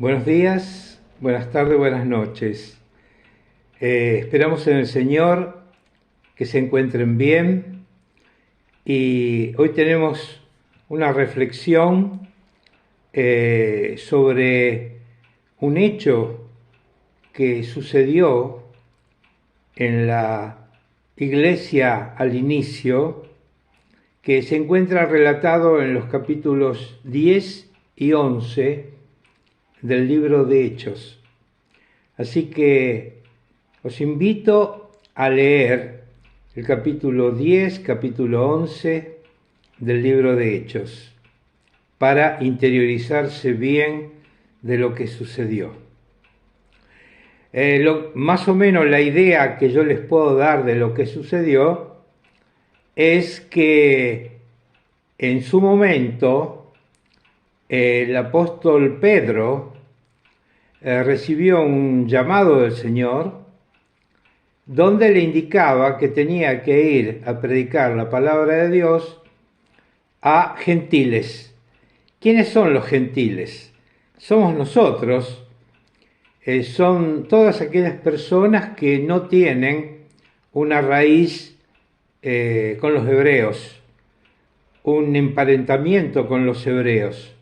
Buenos días, buenas tardes, buenas noches. Esperamos en el Señor que se encuentren bien y hoy tenemos una reflexión sobre un hecho que sucedió en la iglesia al inicio, que se encuentra relatado en los capítulos 10 y 11 del libro de Hechos. Así que os invito a leer el capítulo 10, capítulo 11 del libro de Hechos, para interiorizarse bien de lo que sucedió. Más o menos la idea que yo les puedo dar de lo que sucedió es que en su momento el apóstol Pedro recibió un llamado del Señor donde le indicaba que tenía que ir a predicar la palabra de Dios a gentiles. ¿Quiénes son los gentiles? Somos nosotros, son todas aquellas personas que no tienen una raíz con los hebreos, un emparentamiento con los hebreos,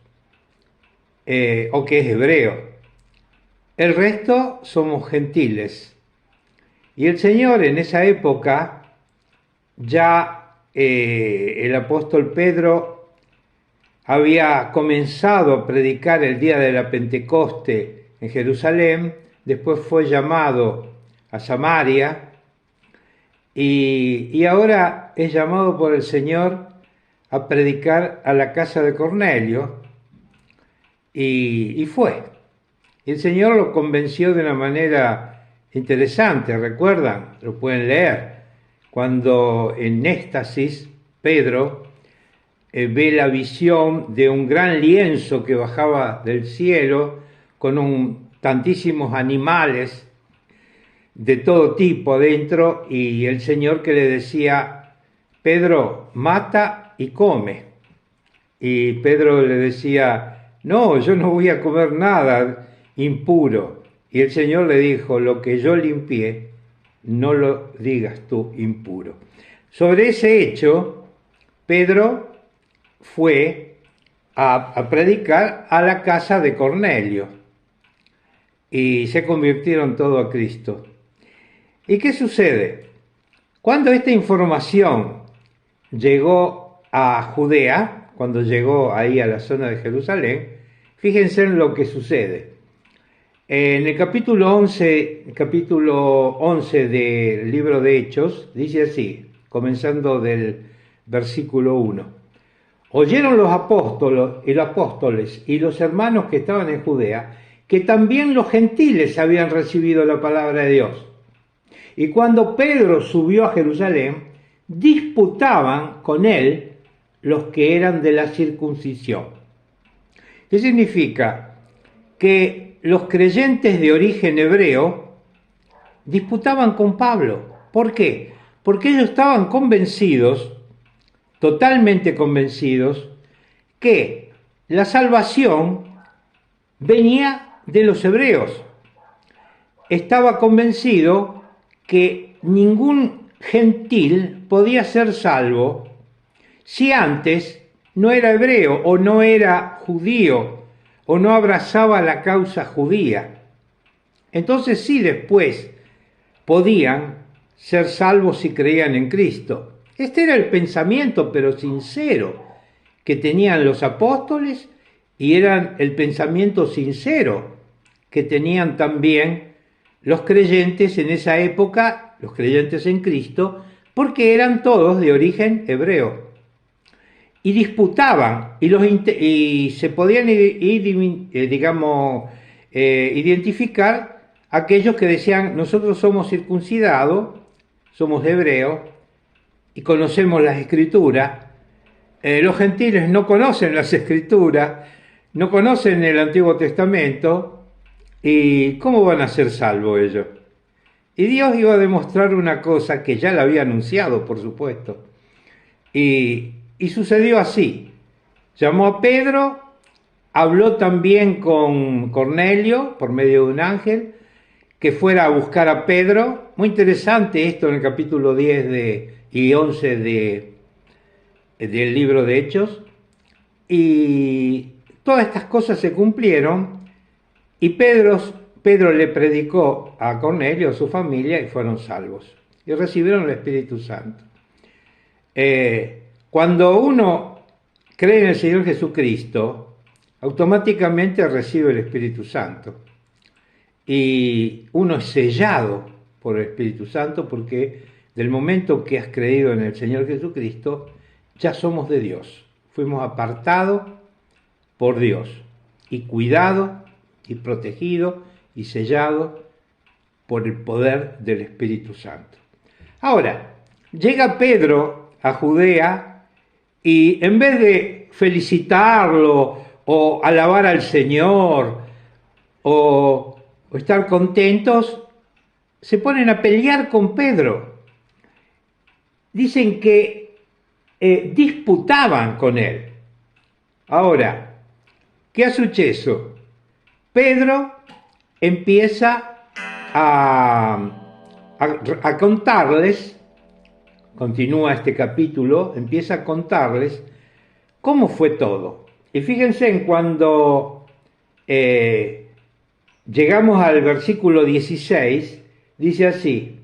o que es hebreo. El resto somos gentiles. Y el Señor en esa época, ya el apóstol Pedro había comenzado a predicar el día de la Pentecoste en Jerusalén, después fue llamado a Samaria, y ahora es llamado por el Señor a predicar a la casa de Cornelio, y fue. Y el Señor lo convenció de una manera interesante, ¿recuerdan? Lo pueden leer. Cuando en éxtasis Pedro ve la visión de un gran lienzo que bajaba del cielo con tantísimos animales de todo tipo adentro, y el Señor que le decía: Pedro, mata y come. Y Pedro le decía: no, yo no voy a comer nada impuro. Y el Señor le dijo: lo que yo limpié, no lo digas tú impuro. Sobre ese hecho, Pedro fue a predicar a la casa de Cornelio y se convirtieron todos a Cristo. ¿Y qué sucede? Cuando esta información llegó a Judea, cuando llegó ahí a la zona de Jerusalén, fíjense en lo que sucede. En el capítulo 11 del libro de Hechos, dice así, comenzando del versículo 1. Oyeron los apóstoles y los hermanos que estaban en Judea, que también los gentiles habían recibido la palabra de Dios. Y cuando Pedro subió a Jerusalén, disputaban con él los que eran de la circuncisión. ¿Qué significa? Que los creyentes de origen hebreo disputaban con Pablo. ¿Por qué? Porque ellos estaban convencidos, totalmente convencidos, que la salvación venía de los hebreos. Estaba convencido que ningún gentil podía ser salvo si antes no era hebreo o no era judío o no abrazaba la causa judía. Entonces sí, después podían ser salvos si creían en Cristo. Este era el pensamiento, pero sincero, que tenían los apóstoles, y era el pensamiento sincero que tenían también los creyentes en esa época, los creyentes en Cristo, porque eran todos de origen hebreo. Y disputaban, y se podían identificar aquellos que decían: nosotros somos circuncidados, somos hebreos y conocemos las Escrituras. Los gentiles no conocen las Escrituras, no conocen el Antiguo Testamento, y ¿cómo van a ser salvos ellos? Y Dios iba a demostrar una cosa que ya la había anunciado, por supuesto. Y sucedió así. Llamó a Pedro habló también con Cornelio por medio de un ángel, que fuera a buscar a Pedro. Muy interesante esto en el capítulo 10 y 11 del libro de Hechos. Y todas estas cosas se cumplieron y Pedro le predicó a Cornelio, a su familia, y fueron salvos y recibieron el Espíritu Santo. Cuando uno cree en el Señor Jesucristo, automáticamente recibe el Espíritu Santo y uno es sellado por el Espíritu Santo, porque del momento que has creído en el Señor Jesucristo ya somos de Dios, fuimos apartados por Dios y cuidados y protegidos y sellados por el poder del Espíritu Santo. Ahora, llega Pedro a Judea y en vez de felicitarlo o alabar al Señor o estar contentos, se ponen a pelear con Pedro. Dicen que disputaban con él. Ahora, ¿qué ha successo? Pedro empieza a contarles, continúa este capítulo, empieza a contarles cómo fue todo. Y fíjense en cuando llegamos al versículo 16, dice así,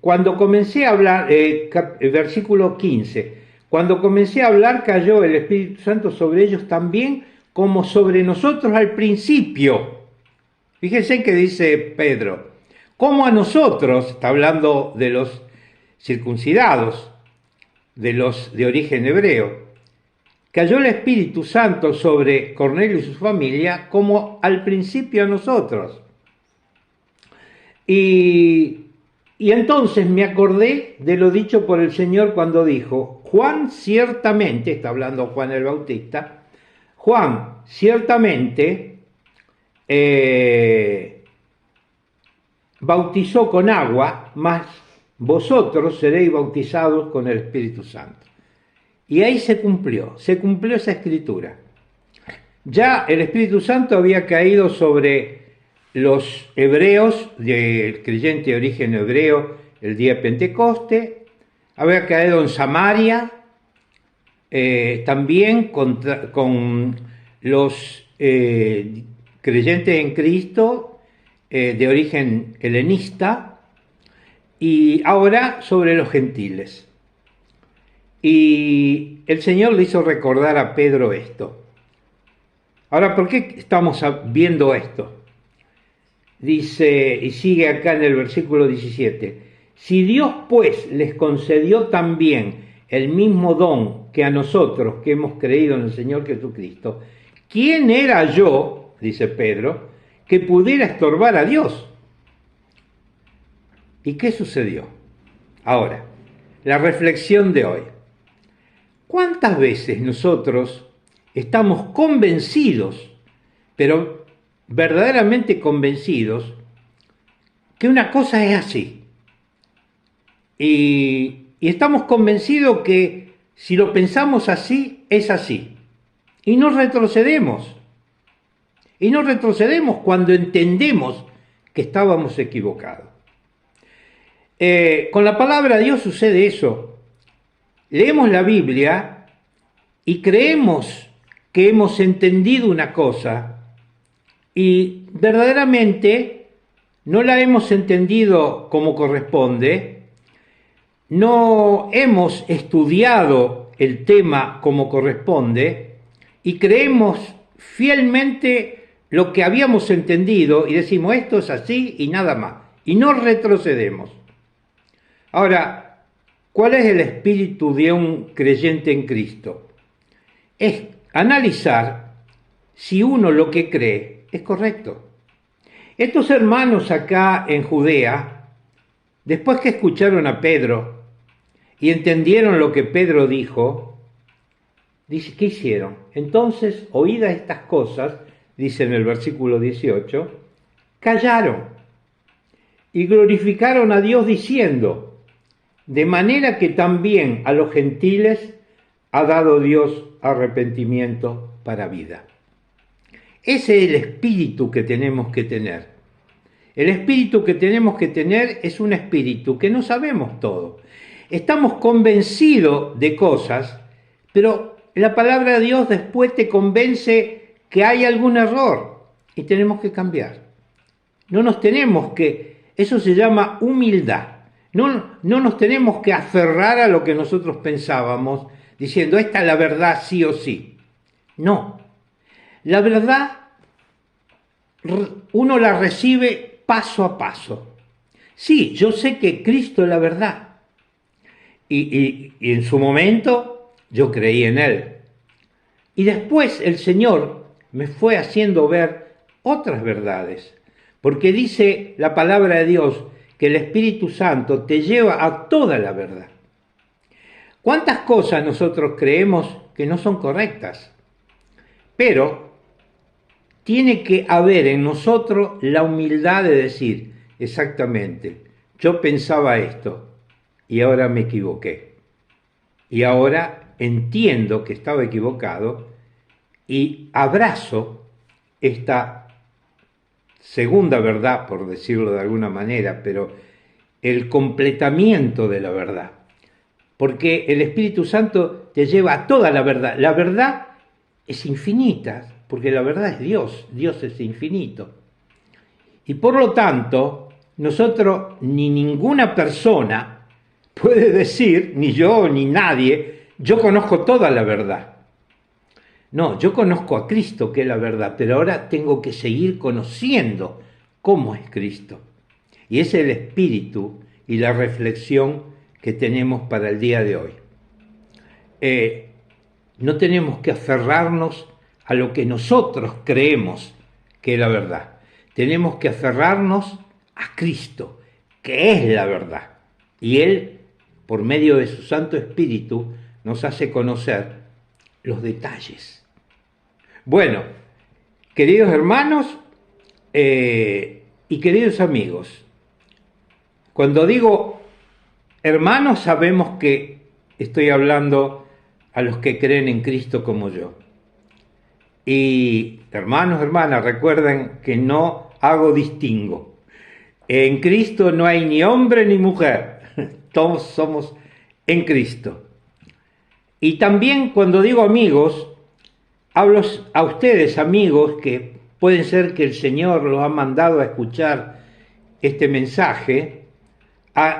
cuando comencé a hablar, versículo 15, cuando comencé a hablar cayó el Espíritu Santo sobre ellos también como sobre nosotros al principio. Fíjense que dice Pedro, como a nosotros, está hablando de los circuncidados, de los de origen hebreo, cayó el Espíritu Santo sobre Cornelio y su familia como al principio a nosotros. Y entonces me acordé de lo dicho por el Señor cuando dijo, Juan ciertamente, está hablando Juan el Bautista, Juan ciertamente bautizó con agua, mas vosotros seréis bautizados con el Espíritu Santo. Y ahí se cumplió esa escritura. Ya el Espíritu Santo había caído sobre los hebreos, del creyente de origen hebreo, el día de Pentecoste, había caído en Samaria, también con los creyentes en Cristo, de origen helenista, y ahora sobre los gentiles. Y el Señor le hizo recordar a Pedro esto. Ahora, ¿por qué estamos viendo esto? Dice, y sigue acá en el versículo 17, si Dios pues les concedió también el mismo don que a nosotros que hemos creído en el Señor Jesucristo, ¿quién era yo, dice Pedro, que pudiera estorbar a Dios? ¿Y qué sucedió? Ahora, la reflexión de hoy. ¿Cuántas veces nosotros estamos convencidos, pero verdaderamente convencidos, que una cosa es así? Y estamos convencidos que si lo pensamos así, es así. Y no retrocedemos. Y no retrocedemos cuando entendemos que estábamos equivocados. Con la palabra de Dios sucede eso. Leemos la Biblia y creemos que hemos entendido una cosa y verdaderamente no la hemos entendido como corresponde, no hemos estudiado el tema como corresponde y creemos fielmente lo que habíamos entendido y decimos esto es así y nada más, y no retrocedemos. Ahora, ¿cuál es el espíritu de un creyente en Cristo? Es analizar si uno lo que cree es correcto. Estos hermanos acá en Judea, después que escucharon a Pedro y entendieron lo que Pedro dijo, ¿qué hicieron? Entonces, oídas estas cosas, dice en el versículo 18, callaron y glorificaron a Dios diciendo, de manera que también a los gentiles ha dado Dios arrepentimiento para vida. Ese es el espíritu que tenemos que tener. El espíritu que tenemos que tener es un espíritu que no sabemos todo. Estamos convencidos de cosas, pero la palabra de Dios después te convence que hay algún error y tenemos que cambiar. No nos tenemos que, eso se llama humildad. No nos tenemos que aferrar a lo que nosotros pensábamos, diciendo, esta es la verdad sí o sí. No. La verdad, uno la recibe paso a paso. Sí, yo sé que Cristo es la verdad. Y en su momento yo creí en Él. Y después el Señor me fue haciendo ver otras verdades. Porque dice la palabra de Dios que el Espíritu Santo te lleva a toda la verdad. ¿Cuántas cosas nosotros creemos que no son correctas? Pero tiene que haber en nosotros la humildad de decir, exactamente, yo pensaba esto y ahora me equivoqué. Y ahora entiendo que estaba equivocado y abrazo esta segunda verdad, por decirlo de alguna manera, pero el completamiento de la verdad. Porque el Espíritu Santo te lleva a toda la verdad. La verdad es infinita, porque la verdad es Dios. Dios es infinito. Y por lo tanto, nosotros, ni ninguna persona puede decir, ni yo, ni nadie, yo conozco toda la verdad. No, yo conozco a Cristo, que es la verdad, pero ahora tengo que seguir conociendo cómo es Cristo. Y ese es el espíritu y la reflexión que tenemos para el día de hoy. No tenemos que aferrarnos a lo que nosotros creemos que es la verdad. Tenemos que aferrarnos a Cristo, que es la verdad. Y Él, por medio de su Santo Espíritu, nos hace conocer los detalles. Bueno, queridos hermanos y queridos amigos, cuando digo hermanos sabemos que estoy hablando a los que creen en Cristo como yo. Y hermanos, hermanas, recuerden que no hago distingo. En Cristo no hay ni hombre ni mujer, todos somos en Cristo. Y también cuando digo amigos, hablo a ustedes, amigos, que pueden ser que el Señor los ha mandado a escuchar este mensaje,